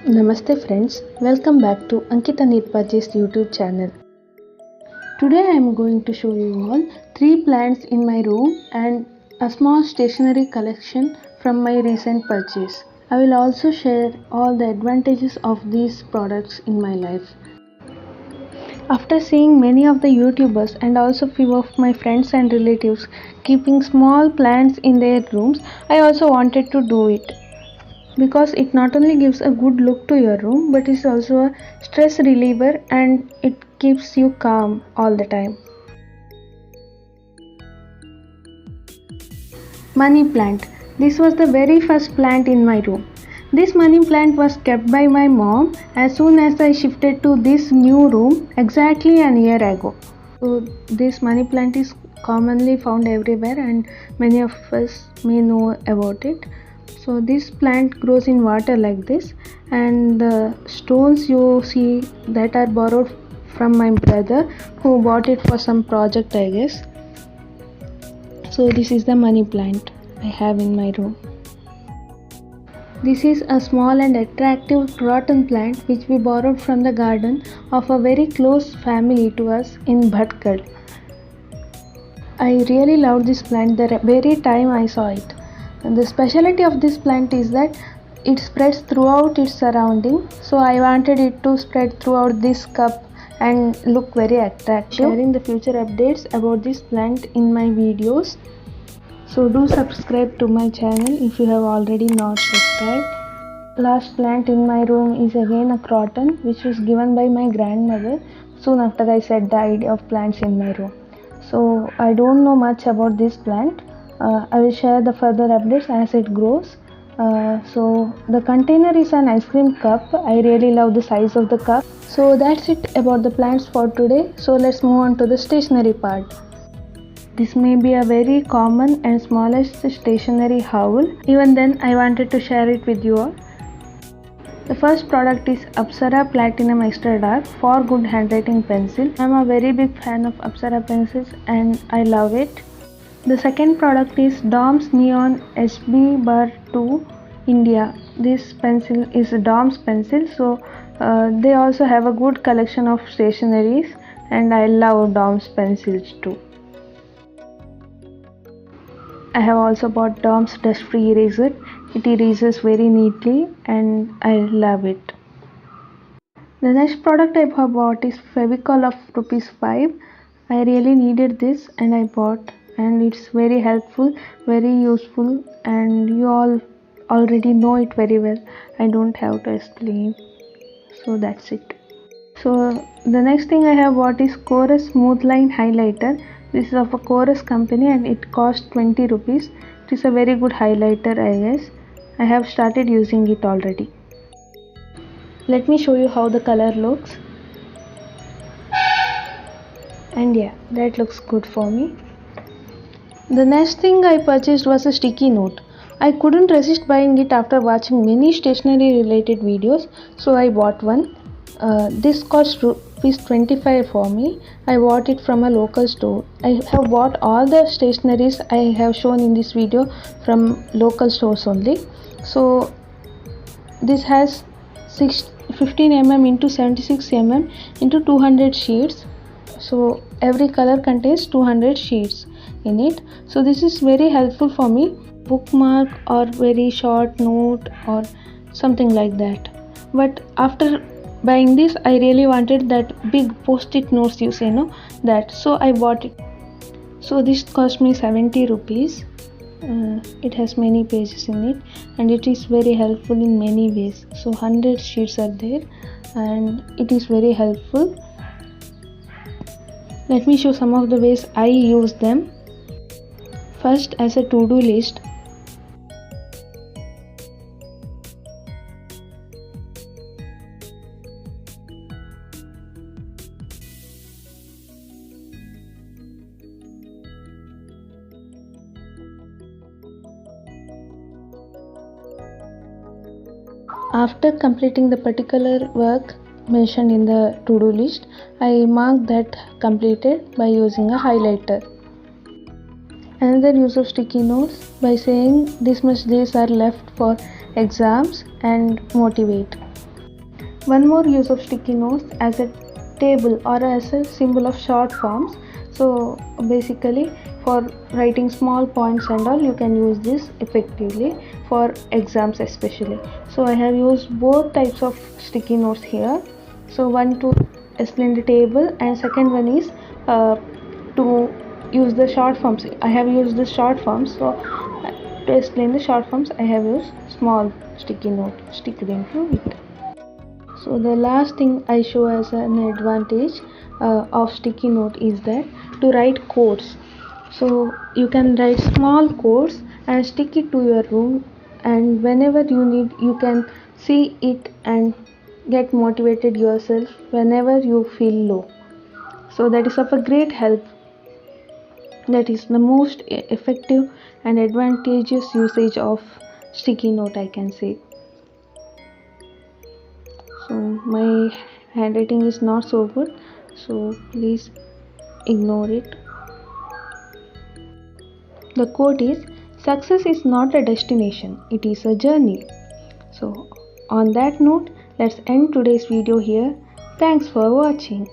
Namaste friends, welcome back to Ankita Nirpaji's YouTube channel. Today I am going to show you all 3 plants in my room and a small stationery collection from my recent purchase. I will also share all the advantages of these products in my life. After seeing many of the YouTubers and also few of my friends and relatives keeping small plants in their rooms, I also wanted to do it. Because it not only gives a good look to your room but is also a stress reliever and it keeps you calm all the time. Money plant. This was the very first plant in my room. This money plant was kept by my mom as soon as I shifted to this new room exactly a year ago. So this money plant is commonly found everywhere and many of us may know about it. So this plant grows in water like this, and the stones you see that are borrowed from my brother who bought it for some project, I guess. So this is the money plant I have in my room. This is a small and attractive croton plant which we borrowed from the garden of a very close family to us in Bhatkal. I really loved this plant the very time I saw it. And the specialty of this plant is that it spreads throughout its surrounding, so I wanted it to spread throughout this cup and look very attractive. Sharing the future updates about this plant in my videos, so do subscribe to my channel if you have already not subscribed. Last plant in my room is again a croton which was given by my grandmother soon after I set the idea of plants in my room. So I don't know much about this plant. I will share the further updates as it grows. So the container is an ice cream cup. I really love the size of the cup. So that's it about the plants for today. So let's move on to the stationery part. This may be a very common and smallest stationery haul. Even then I wanted to share it with you all. The first product is Apsara Platinum Extra Dark for Good Handwriting Pencil. I am a very big fan of Apsara pencils and I love it. The second product is DOMS Neon HB Bar 2 India. This pencil is a DOMS pencil, so they also have a good collection of stationeries and I love DOMS pencils too. I have also bought DOMS Dust Free Eraser. It erases very neatly and I love it. The next product I have bought is Fevicol of ₹5. I really needed this and I bought, and it's very helpful, very useful, and you all already know it very well. I don't have to explain. So that's it. So the next thing I have bought is Chorus Smooth Line Highlighter. This is of a Chorus company and it cost 20 rupees. It is a very good highlighter, I guess. I have started using it already. Let me show you how the color looks. And yeah, that looks good for me. The next thing I purchased was a sticky note. I couldn't resist buying it after watching many stationery related videos, so I bought one. This cost ₹25 for me. I bought it from a local store. I have bought all the stationeries I have shown in this video from local stores only. So this has 15 mm into 76 mm into 200 sheets. So every color contains 200 sheets in it. So this is very helpful for me, bookmark or very short note or something like that. But after buying this, I really wanted that big post-it notes, you say, no, that, so I bought it. So this cost me 70 rupees. It has many pages in it and it is very helpful in many ways. So 100 sheets are there and it is very helpful. Let me show some of the ways I use them. First, as a to-do list. After completing the particular work mentioned in the to-do list, I mark that completed by using a highlighter. Another use of sticky notes by saying this much days are left for exams and motivate. One more use of sticky notes as a table or as a symbol of short forms. So basically for writing small points and all, you can use this effectively for exams especially. So I have used both types of sticky notes here. So one to explain the table, and second one is to use the short forms. I have used the short forms, so to explain the short forms I have used small sticky note stick into it. So the last thing I show as an advantage of sticky note is that to write codes. So you can write small codes and stick it to your room, and whenever you need you can see it and get motivated yourself whenever you feel low. So that is of a great help. That is the most effective and advantageous usage of sticky note, I can say. So my handwriting is not so good, so please ignore it. The quote is, success is not a destination, it is a journey. So on that note, let's end today's video here. Thanks for watching.